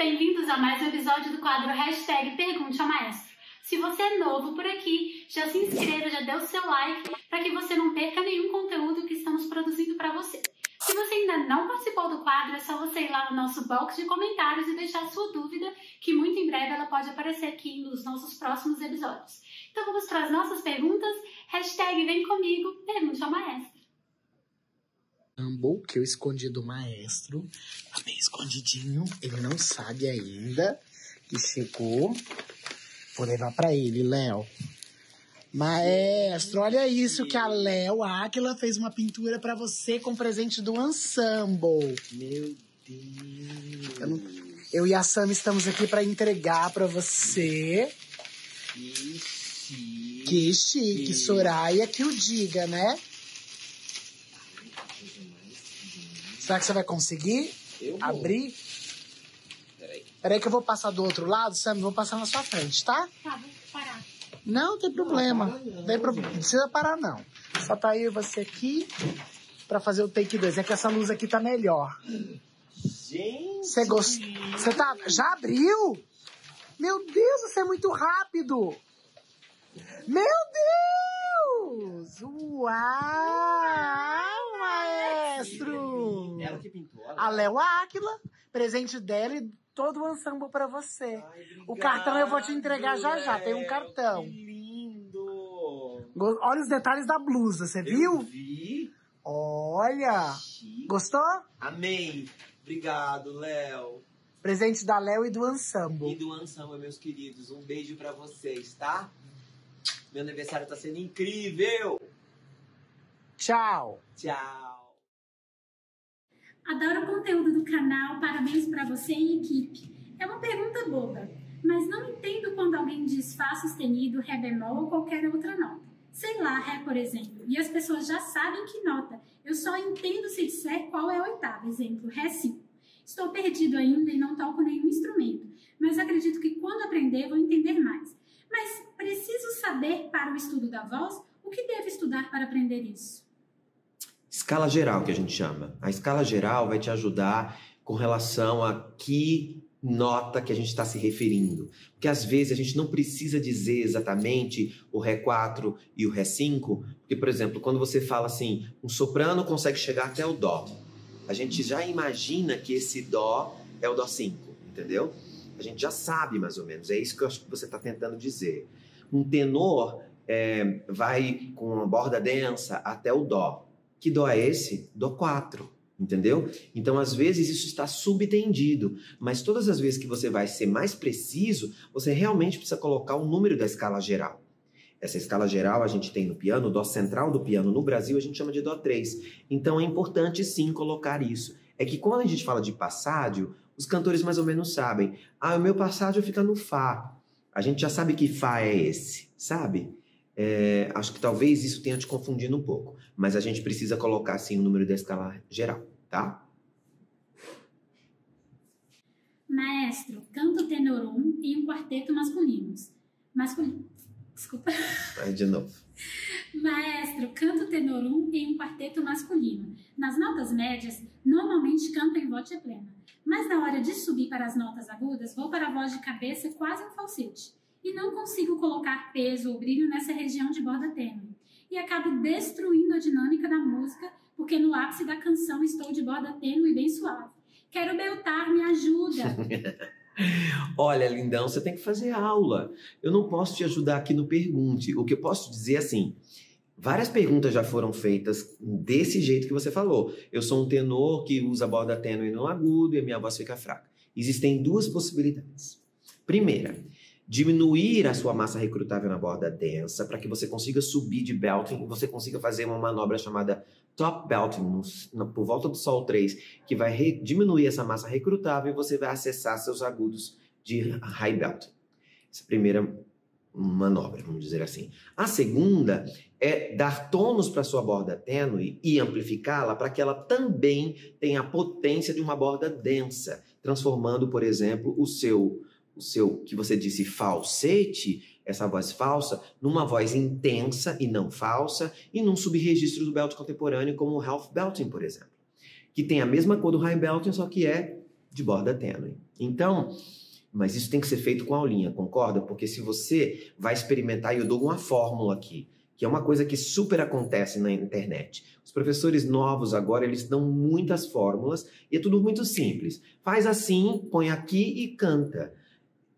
bem-vindos a mais um episódio do quadro Hashtag Pergunte ao Maestro. Se você é novo por aqui, já se inscreva, já dê o seu like para que você não perca nenhum conteúdo que estamos produzindo para você. Se você ainda não participou do quadro, é só você ir lá no nosso box de comentários e deixar sua dúvida, que muito em breve ela pode aparecer aqui nos nossos próximos episódios. Então vamos para as nossas perguntas. Hashtag vem comigo, pergunte ao maestro. Que eu escondi do maestro, tá bem escondidinho, ele não sabe ainda que chegou. Vou levar pra ele, Léo. Maestro, olha isso que a Léo Áquila fez uma pintura pra você com presente do Ensemble. Meu Deus. Eu e a Sam estamos aqui pra entregar pra você. Que chique. Que chique, Soraya que o diga, né? Será que você vai conseguir abrir? Peraí que eu vou passar do outro lado, Sam, vou passar na sua frente, tá? Tá, vou parar. Não tem problema. Não precisa parar, não. Só tá eu e você aqui pra fazer o take 2. É que essa luz aqui tá melhor. Gente! Você gostou? Você tá... Já abriu? Meu Deus, você é muito rápido! Meu Deus! Uau, maestro! Ela que pintou? A Léo Áquila, presente dela e todo o ensemble pra você. Ai, o cartão eu vou te entregar já já, tem um cartão. Que lindo! Olha os detalhes da blusa, você viu? Eu vi. Olha! Chique. Gostou? Amei! Obrigado, Léo. Presente da Léo e do ensemble. E do Ensemble, meus queridos. Um beijo pra vocês, tá? Meu aniversário tá sendo incrível! Tchau! Tchau! Adoro o conteúdo do canal, parabéns para você e equipe. É uma pergunta boba, mas não entendo quando alguém diz Fá sustenido, Ré bemol ou qualquer outra nota. Sei lá, Ré, por exemplo, e as pessoas já sabem que nota. Eu só entendo se disser qual é a oitava, exemplo, Ré 5. Estou perdido ainda e não toco nenhum instrumento, mas acredito que quando aprender vou entender mais. Mas preciso saber para o estudo da voz o que devo estudar para aprender isso? Escala geral, que a gente chama. A escala geral vai te ajudar com relação a que nota que a gente está se referindo. Porque às vezes a gente não precisa dizer exatamente o Ré 4 e o Ré 5, porque, por exemplo, quando você fala assim, um soprano consegue chegar até o Dó. A gente já imagina que esse Dó é o Dó 5, entendeu? A gente já sabe mais ou menos, é isso que eu acho que você está tentando dizer. Um tenor vai com uma borda densa até o Dó. Que Dó é esse? Dó 4, entendeu? Então, às vezes, isso está subentendido, mas todas as vezes que você vai ser mais preciso, você realmente precisa colocar o número da escala geral. Essa escala geral a gente tem no piano, o Dó central do piano no Brasil a gente chama de Dó 3. Então, é importante sim colocar isso. É que quando a gente fala de passádio, os cantores mais ou menos sabem. Ah, o meu passádio fica no Fá. A gente já sabe que Fá é esse, sabe? Acho que talvez isso tenha te confundido um pouco. Mas a gente precisa colocar, sim, o número da escala geral, tá? Maestro, canto tenor 1 em um quarteto masculino. Desculpa. Vai de novo. Maestro, canto tenor 1 em um quarteto masculino. Nas notas médias, normalmente canto em voz plena. Mas na hora de subir para as notas agudas, vou para a voz de cabeça quase um falsete. E não consigo colocar peso ou brilho nessa região de borda tênue. E acabo destruindo a dinâmica da música, porque no ápice da canção estou de borda tênue e bem suave. Quero beltar, me ajuda! Olha, lindão, você tem que fazer aula. Eu não posso te ajudar aqui no Pergunte. O que eu posso dizer é assim, várias perguntas já foram feitas desse jeito que você falou. Eu sou um tenor que usa borda tênue no agudo e a minha voz fica fraca. Existem duas possibilidades. Primeira, diminuir a sua massa recrutável na borda densa para que você consiga subir de belting e você consiga fazer uma manobra chamada top belting por volta do Sol 3, que vai diminuir essa massa recrutável e você vai acessar seus agudos de high belting. Essa é a primeira manobra, vamos dizer assim. A segunda é dar tônus para sua borda tênue e amplificá-la para que ela também tenha a potência de uma borda densa, transformando, por exemplo, o seu, que você disse falsete, essa voz falsa, numa voz intensa e não falsa, e num subregistro do belting contemporâneo, como o half belting, por exemplo, que tem a mesma cor do high belting, só que é de borda tênue. Então, mas isso tem que ser feito com aulinha, concorda? Porque se você vai experimentar, e eu dou uma fórmula aqui, que é uma coisa que super acontece na internet. Os professores novos agora, eles dão muitas fórmulas e é tudo muito simples. Faz assim, põe aqui e canta.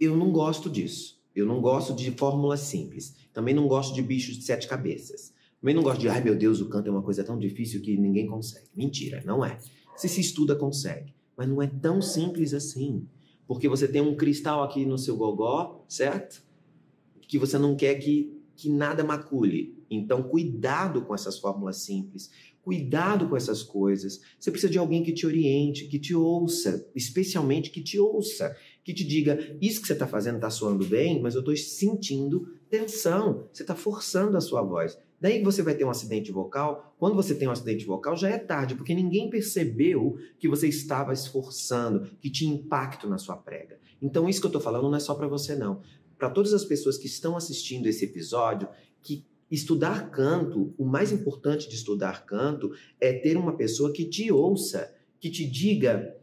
Eu não gosto disso. Eu não gosto de fórmulas simples. Também não gosto de bichos de 7 cabeças. Também não gosto de, ai meu Deus, o canto é uma coisa tão difícil que ninguém consegue. Mentira, não é. Se estuda, consegue. Mas não é tão simples assim. Porque você tem um cristal aqui no seu gogó, certo? Que você não quer que nada macule. Então, cuidado com essas fórmulas simples. Cuidado com essas coisas. Você precisa de alguém que te oriente, que te ouça. Especialmente que te ouça. Que te diga, isso que você está fazendo está soando bem, mas eu estou sentindo tensão. Você está forçando a sua voz. Daí você vai ter um acidente vocal. Quando você tem um acidente vocal, já é tarde, porque ninguém percebeu que você estava esforçando, que tinha impacto na sua prega. Então, isso que eu estou falando não é só para você, não. Para todas as pessoas que estão assistindo esse episódio, que estudar canto, o mais importante de estudar canto é ter uma pessoa que te ouça, que te diga,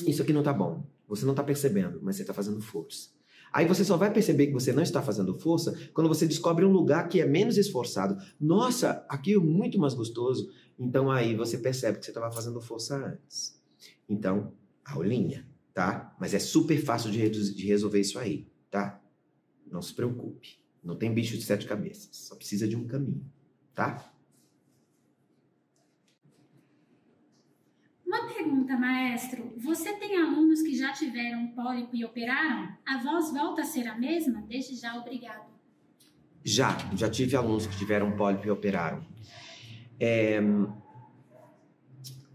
isso aqui não tá bom, você não tá percebendo, mas você tá fazendo força. Aí você só vai perceber que você não está fazendo força quando você descobre um lugar que é menos esforçado. Nossa, aqui é muito mais gostoso. Então aí você percebe que você estava fazendo força antes. Então, aulinha, tá? Mas é super fácil de resolver isso aí, tá? Não se preocupe. Não tem bicho de 7 cabeças. Só precisa de um caminho, tá? Uma pergunta, maestro. Você tem alunos que já tiveram pólipo e operaram? A voz volta a ser a mesma? Desde já, obrigado. Já tive alunos que tiveram pólipo e operaram.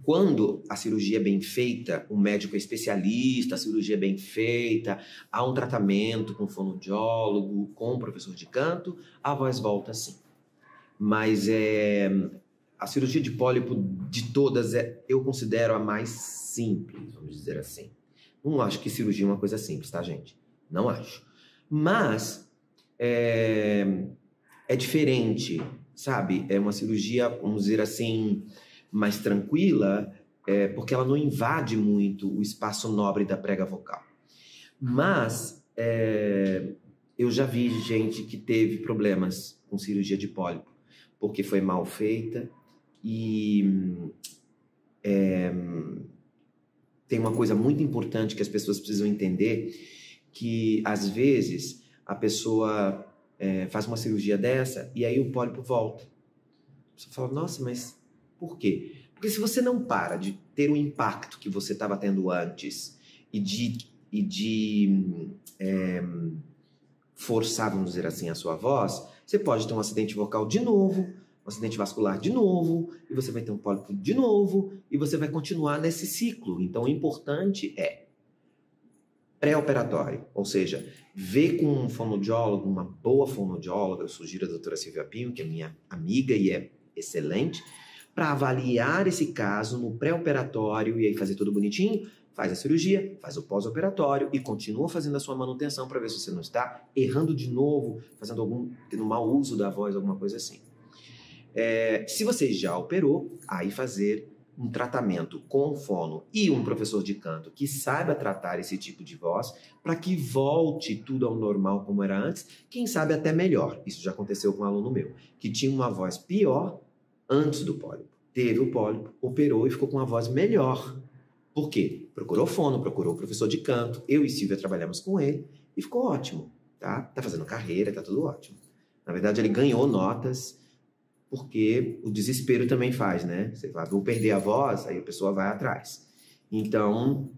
Quando a cirurgia é bem feita, o médico é especialista, a cirurgia é bem feita, há um tratamento com fonoaudiólogo, com o professor de canto, a voz volta sim. Mas a cirurgia de pólipo de todas, eu considero a mais simples, vamos dizer assim. Não acho que cirurgia é uma coisa simples, tá, gente? Não acho. Mas é diferente, sabe? É uma cirurgia, vamos dizer assim, mais tranquila, porque ela não invade muito o espaço nobre da prega vocal. Mas eu já vi gente que teve problemas com cirurgia de pólipo, porque foi mal feita e tem uma coisa muito importante que as pessoas precisam entender, que às vezes a pessoa faz uma cirurgia dessa e aí o pólipo volta. Você fala, nossa, mas por quê? Porque se você não para de ter o impacto que você estava tendo antes e de forçar, vamos dizer assim, a sua voz, você pode ter um acidente vocal de novo, um acidente vascular de novo, e você vai ter um pólipo de novo, e você vai continuar nesse ciclo. Então, o importante é pré-operatório, ou seja, ver com um fonoaudiólogo, uma boa fonoaudióloga, eu sugiro a doutora Silvia Pinho, que é minha amiga e é excelente, para avaliar esse caso no pré-operatório e aí fazer tudo bonitinho, faz a cirurgia, faz o pós-operatório e continua fazendo a sua manutenção para ver se você não está errando de novo, tendo mau uso da voz, alguma coisa assim. Se você já operou, aí fazer um tratamento com fono e um professor de canto que saiba tratar esse tipo de voz para que volte tudo ao normal como era antes, quem sabe até melhor. Isso já aconteceu com um aluno meu, que tinha uma voz pior antes do pólipo. Teve o pólipo, operou e ficou com uma voz melhor. Por quê? Procurou fono, procurou professor de canto, eu e Silvia trabalhamos com ele e ficou ótimo, tá? Tá fazendo carreira, tá tudo ótimo. Na verdade, ele ganhou notas, porque o desespero também faz, né? Você vai, vou perder a voz, aí a pessoa vai atrás. Então,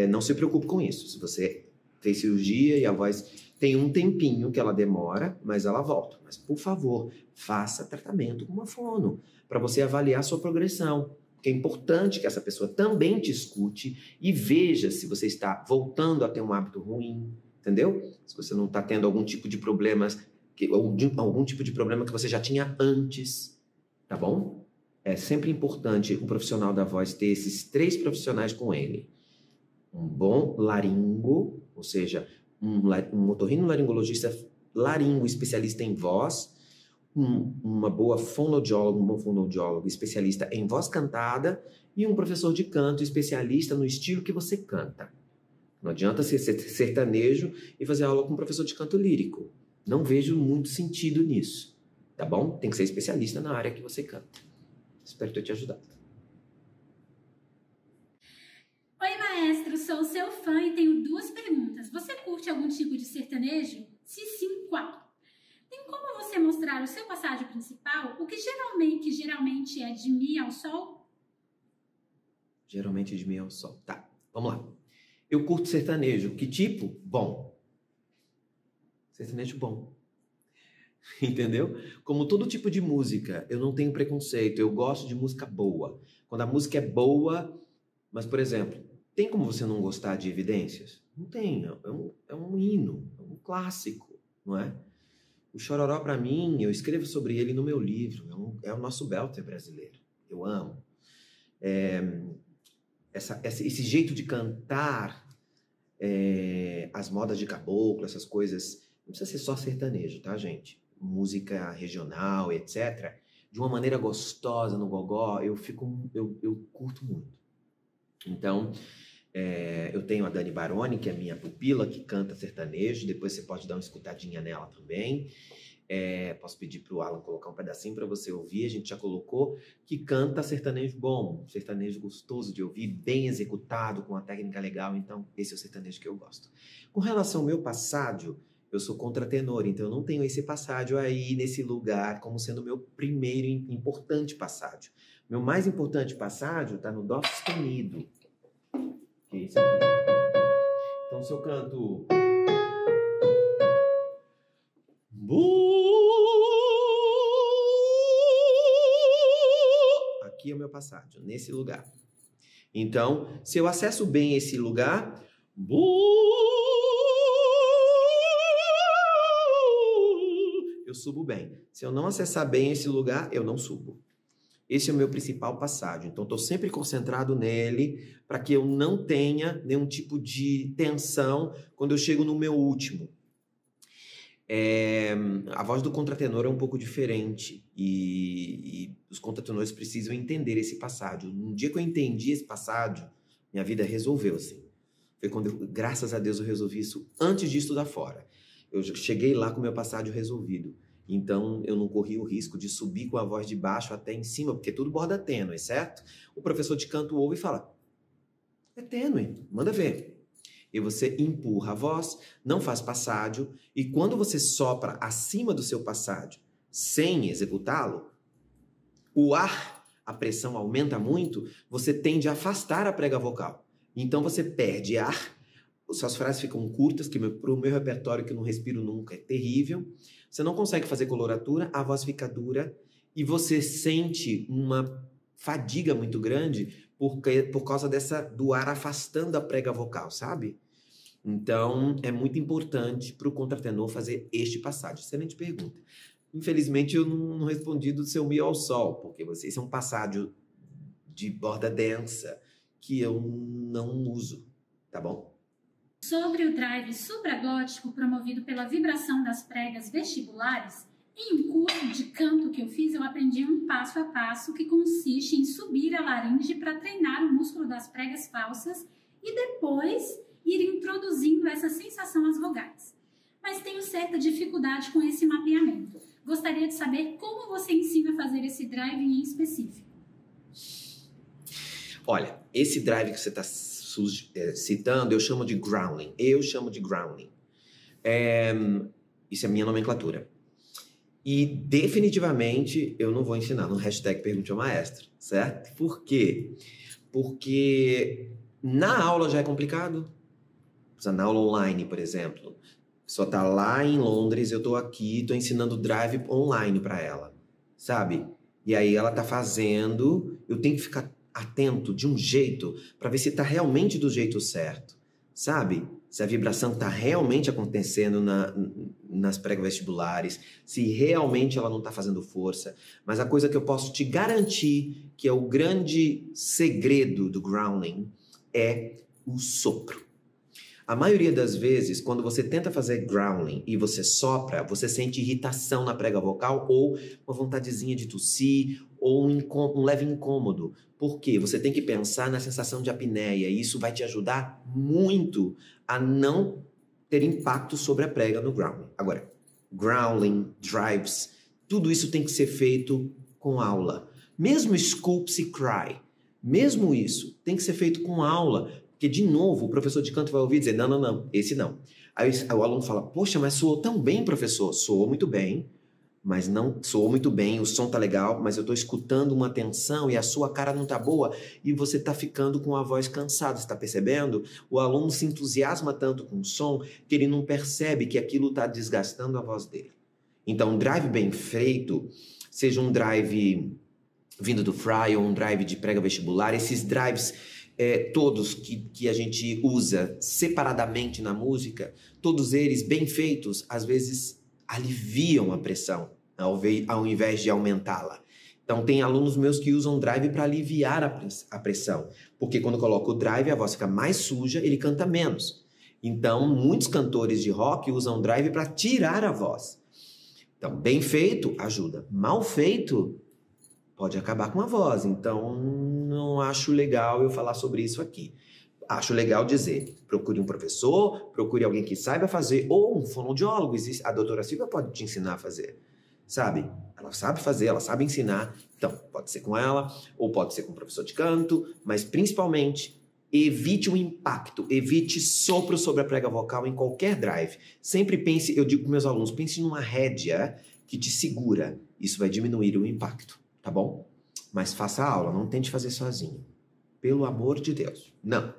não se preocupe com isso. Se você fez cirurgia e a voz tem um tempinho que ela demora, mas ela volta. Mas, por favor, faça tratamento com uma fono, para você avaliar a sua progressão. Porque é importante que essa pessoa também te escute e veja se você está voltando a ter um hábito ruim, entendeu? Se você não está tendo algum tipo de problemas, algum tipo de problema que você já tinha antes, tá bom? É sempre importante o profissional da voz ter esses 3 profissionais com ele. Um bom laringo, ou seja, um otorrinolaringologista laringo, especialista em voz, uma boa fonoaudióloga, um bom fonoaudiólogo especialista em voz cantada e um professor de canto especialista no estilo que você canta. Não adianta ser sertanejo e fazer aula com um professor de canto lírico. Não vejo muito sentido nisso, tá bom? Tem que ser especialista na área que você canta. Espero ter te ajudado. Oi, maestro, sou seu fã e tenho 2 perguntas. Você curte algum tipo de sertanejo? Se sim, qual? Tem como você mostrar o seu passágio principal, o que geralmente é de Mi ao Sol? Geralmente de Mi ao Sol. Tá, vamos lá. Eu curto sertanejo. Que tipo? Bom. Sertanejo bom. Entendeu? Como todo tipo de música, eu não tenho preconceito. Eu gosto de música boa. Quando a música é boa... Mas, por exemplo, tem como você não gostar de Evidências? Não tem. É um hino. É um clássico, não é? O Chororó, para mim, eu escrevo sobre ele no meu livro. É o nosso Belter brasileiro. Eu amo. Esse jeito de cantar as modas de caboclo, essas coisas, não precisa ser só sertanejo, tá, gente? Música regional, etc. De uma maneira gostosa no gogó, eu curto muito. Então, eu tenho a Dani Baroni, que é minha pupila, que canta sertanejo. Depois você pode dar uma escutadinha nela também. Posso pedir para o Alan colocar um pedacinho para você ouvir. A gente já colocou, que canta sertanejo bom, sertanejo gostoso de ouvir, bem executado, com uma técnica legal. Então, esse é o sertanejo que eu gosto. Com relação ao meu passádio, eu sou contratenor, então eu não tenho esse passádio aí nesse lugar como sendo o meu primeiro importante passádio. Meu mais importante passádio está no Dó sustenido, que é isso aqui. Então, se eu canto... Aqui é o meu passádio, nesse lugar. Então, se eu acesso bem esse lugar... eu subo bem. Se eu não acessar bem esse lugar, eu não subo. Esse é o meu principal passádio. Então, estou sempre concentrado nele para que eu não tenha nenhum tipo de tensão quando eu chego no meu último. A voz do contratenor é um pouco diferente e os contratenores precisam entender esse passádio. No dia que eu entendi esse passádio, minha vida resolveu, assim. Foi quando, graças a Deus, eu resolvi isso antes de estudar fora. Eu cheguei lá com o meu passádio resolvido. Então, eu não corri o risco de subir com a voz de baixo até em cima, porque tudo borda tênue, certo? O professor de canto ouve e fala, é tênue, manda ver. E você empurra a voz, não faz passádio, e quando você sopra acima do seu passádio, sem executá-lo, o ar, a pressão aumenta muito, você tende a afastar a prega vocal. Então, você perde ar, suas frases ficam curtas, que para o meu repertório, que eu não respiro nunca, é terrível. Você não consegue fazer coloratura, a voz fica dura e você sente uma fadiga muito grande por causa do ar afastando a prega vocal, sabe? Então, é muito importante para o contratenor fazer este passádio. Excelente pergunta. Infelizmente, eu não respondi do seu Mi ao Sol, porque esse é um passádio de borda densa que eu não uso, tá bom? Sobre o drive supraglótico promovido pela vibração das pregas vestibulares, em um curso de canto que eu fiz, eu aprendi um passo a passo que consiste em subir a laringe para treinar o músculo das pregas falsas e depois ir introduzindo essa sensação às vogais. Mas tenho certa dificuldade com esse mapeamento. Gostaria de saber como você ensina a fazer esse drive em específico. Olha, esse drive que você está citando, eu chamo de growling. Isso é a minha nomenclatura. E definitivamente eu não vou ensinar no hashtag Pergunte ao Maestro, certo? Por quê? Porque na aula já é complicado. Na aula online, por exemplo. A pessoa está lá em Londres, eu estou aqui, estou ensinando drive online para ela, sabe? E aí ela está fazendo, eu tenho que ficar atento de um jeito para ver se está realmente do jeito certo, sabe? Se a vibração está realmente acontecendo nas pré-vestibulares, se realmente ela não está fazendo força. Mas a coisa que eu posso te garantir, que é o grande segredo do growling, é o sopro. A maioria das vezes, quando você tenta fazer growling e você sopra, você sente irritação na prega vocal ou uma vontadezinha de tossir ou um leve incômodo. Por quê? Você tem que pensar na sensação de apneia e isso vai te ajudar muito a não ter impacto sobre a prega no growling. Agora, growling, drives, tudo isso tem que ser feito com aula. Mesmo scoops e cry, mesmo isso tem que ser feito com aula. Porque, de novo, o professor de canto vai ouvir e dizer, não, esse não. Aí o aluno fala, poxa, mas soou tão bem, professor. Soou muito bem, mas não soou muito bem, o som tá legal, mas eu tô escutando uma tensão e a sua cara não tá boa e você tá ficando com a voz cansada, você tá percebendo? O aluno se entusiasma tanto com o som que ele não percebe que aquilo tá desgastando a voz dele. Então, um drive bem feito, seja um drive vindo do fry ou um drive de prega vestibular, esses drives todos que a gente usa separadamente na música, todos eles bem feitos, às vezes aliviam a pressão, ao invés de aumentá-la. Então, tem alunos meus que usam drive para aliviar a pressão, porque quando coloca o drive, a voz fica mais suja, ele canta menos. Então, muitos cantores de rock usam drive para tirar a voz. Então, bem feito, ajuda. Mal feito, pode acabar com a voz. Então, não acho legal eu falar sobre isso aqui. Acho legal dizer, procure um professor, procure alguém que saiba fazer, ou um fonoaudiólogo. A doutora Silvia pode te ensinar a fazer, sabe? Ela sabe fazer, ela sabe ensinar. Então, pode ser com ela, ou pode ser com um professor de canto, mas principalmente, evite o impacto, evite sopro sobre a prega vocal em qualquer drive. Sempre pense, eu digo para meus alunos, pense numa rédea que te segura. Isso vai diminuir o impacto. Tá bom? Mas faça a aula, não tente fazer sozinho. Pelo amor de Deus. Não.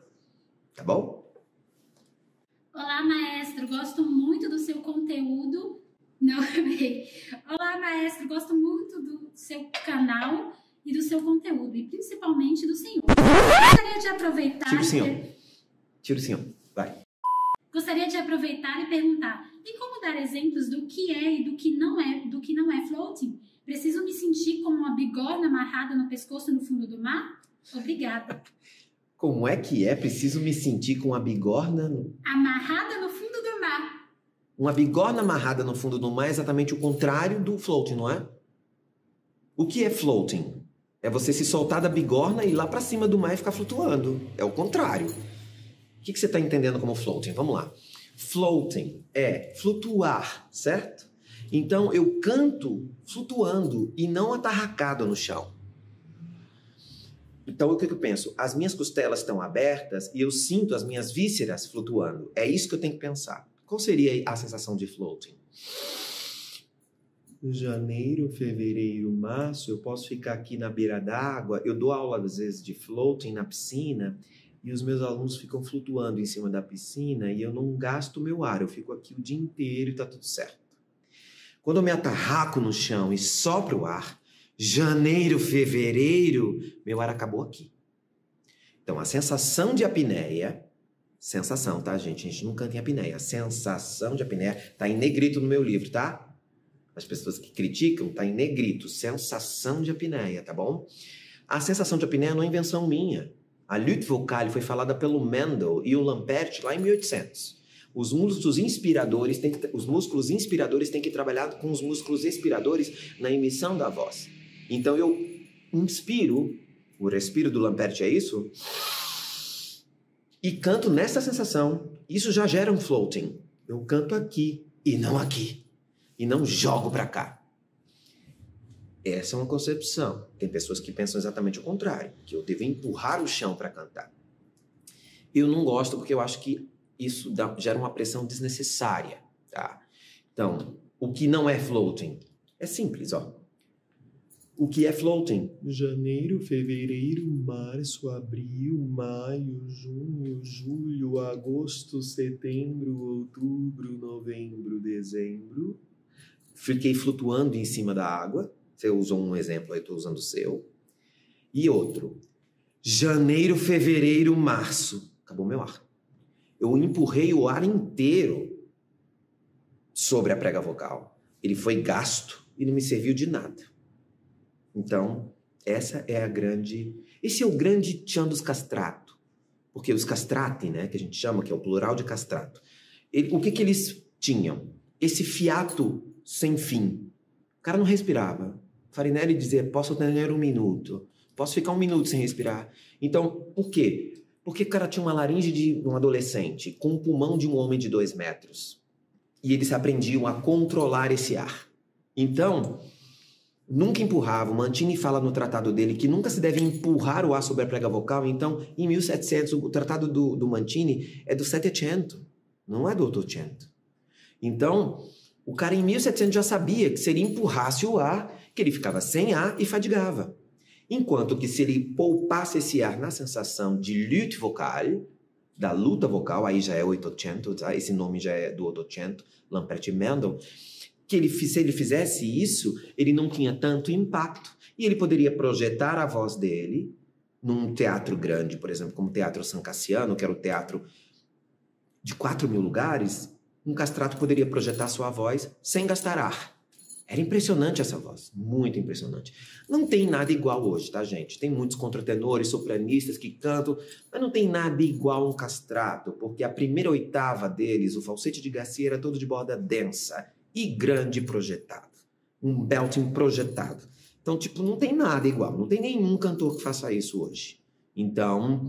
Tá bom? Olá, maestro. Gosto muito do seu conteúdo. Não, olá, maestro. Gosto muito do seu canal e do seu conteúdo. E principalmente do senhor. Gostaria de aproveitar... Tira o senhor. Vai. Gostaria de aproveitar e perguntar. Tem como dar exemplos do que é e do que não é floating? Preciso me sentir como uma bigorna amarrada no pescoço no fundo do mar? Obrigada. Como é que é? Preciso me sentir com uma bigorna... Amarrada no fundo do mar. Uma bigorna amarrada no fundo do mar é exatamente o contrário do floating, não é? O que é floating? É você se soltar da bigorna e ir lá pra cima do mar e ficar flutuando. É o contrário. O que você está entendendo como floating? Vamos lá. Floating é flutuar, certo? Então, eu canto flutuando e não atarracado no chão. Então, o que eu penso? As minhas costelas estão abertas e eu sinto as minhas vísceras flutuando. É isso que eu tenho que pensar. Qual seria a sensação de floating? Janeiro, fevereiro, março, eu posso ficar aqui na beira d'água. Eu dou aula, às vezes, de floating na piscina e os meus alunos ficam flutuando em cima da piscina e eu não gasto meu ar. Eu fico aqui o dia inteiro e tá tudo certo. Quando eu me atarraco no chão e sopro o ar, janeiro, fevereiro, meu ar acabou aqui. Então, a sensação de apneia, sensação, tá, gente? A gente não canta em apneia. A sensação de apneia tá em negrito no meu livro, tá? As pessoas que criticam, tá em negrito. Sensação de apneia, tá bom? A sensação de apneia não é invenção minha. A lutte vocale foi falada pelo Mendel e o Lampert lá em 1800. Os músculos inspiradores têm que trabalhar com os músculos expiradores na emissão da voz. Então eu inspiro, o respiro do Lampert é isso, e canto nessa sensação. Isso já gera um floating. Eu canto aqui e não aqui. E não jogo para cá. Essa é uma concepção. Tem pessoas que pensam exatamente o contrário, que eu devo empurrar o chão para cantar. Eu não gosto porque eu acho que isso gera uma pressão desnecessária, tá? Então, o que não é floating? É simples, ó. O que é floating? Janeiro, fevereiro, março, abril, maio, junho, julho, agosto, setembro, outubro, novembro, dezembro. Fiquei flutuando em cima da água. Você usou um exemplo aí, eu estou usando o seu. E outro. Janeiro, fevereiro, março. Acabou meu ar. Eu empurrei o ar inteiro sobre a prega vocal. Ele foi gasto e não me serviu de nada. Então, esse é o grande tchan dos castrato. Porque os castrati, né, que a gente chama, que é o plural de castrato, o que eles tinham? Esse fiato sem fim. O cara não respirava. Farinelli dizia, posso ter 1 minuto. Posso ficar 1 minuto sem respirar. Então, por quê? Porque o cara tinha uma laringe de um adolescente com um pulmão de um homem de 2 metros. E eles aprendiam a controlar esse ar. Então, nunca empurravam. Mantini fala no tratado dele que nunca se deve empurrar o ar sobre a prega vocal. Então, em 1700, o tratado do Mantini é do 700, não é do 800. Então, o cara em 1700 já sabia que se ele empurrasse o ar, que ele ficava sem ar e fadigava. Enquanto que se ele poupasse esse ar na sensação de lutte vocale, da luta vocal, aí já é 800, esse nome já é do 800, Lamprecht e Mendel, que se ele fizesse isso, ele não tinha tanto impacto. E ele poderia projetar a voz dele num teatro grande, por exemplo, como o Teatro San Cassiano, que era o teatro de 4.000 lugares, um castrato poderia projetar sua voz sem gastar ar. Era impressionante essa voz, muito impressionante. Não tem nada igual hoje, tá, gente? Tem muitos contratenores, sopranistas que cantam, mas não tem nada igual um castrato, porque a primeira oitava deles, o falsete de Garcia, era todo de borda densa e grande projetado. Um belting projetado. Então, tipo, não tem nada igual. Não tem nenhum cantor que faça isso hoje. Então,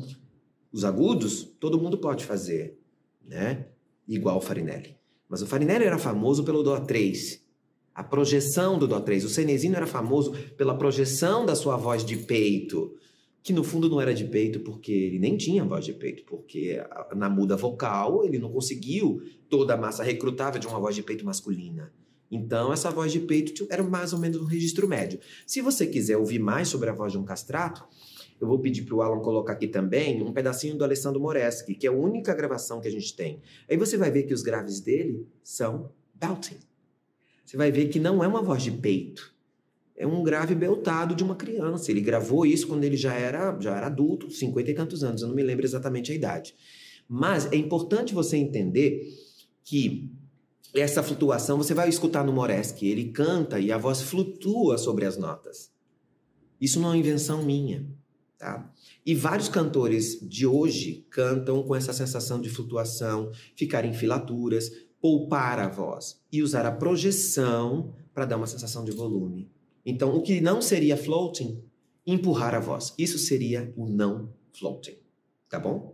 os agudos, todo mundo pode fazer, né? Igual o Farinelli. Mas o Farinelli era famoso pelo Dó 3. A projeção do Dó 3. O Senesino era famoso pela projeção da sua voz de peito, que no fundo não era de peito porque ele nem tinha voz de peito, porque na muda vocal ele não conseguiu toda a massa recrutável de uma voz de peito masculina. Então essa voz de peito era mais ou menos um registro médio. Se você quiser ouvir mais sobre a voz de um castrato, eu vou pedir para o Alan colocar aqui também um pedacinho do Alessandro Moreschi, que é a única gravação que a gente tem. Aí você vai ver que os graves dele são belting. Você vai ver que não é uma voz de peito. É um grave beltado de uma criança. Ele gravou isso quando ele já era adulto, 50 e tantos anos. Eu não me lembro exatamente a idade. Mas é importante você entender que essa flutuação, você vai escutar no Moreschi. Ele canta e a voz flutua sobre as notas. Isso não é uma invenção minha. Tá? E vários cantores de hoje cantam com essa sensação de flutuação, ficar em filaturas, poupar a voz e usar a projeção para dar uma sensação de volume. Então, o que não seria floating, empurrar a voz. Isso seria o não floating, tá bom?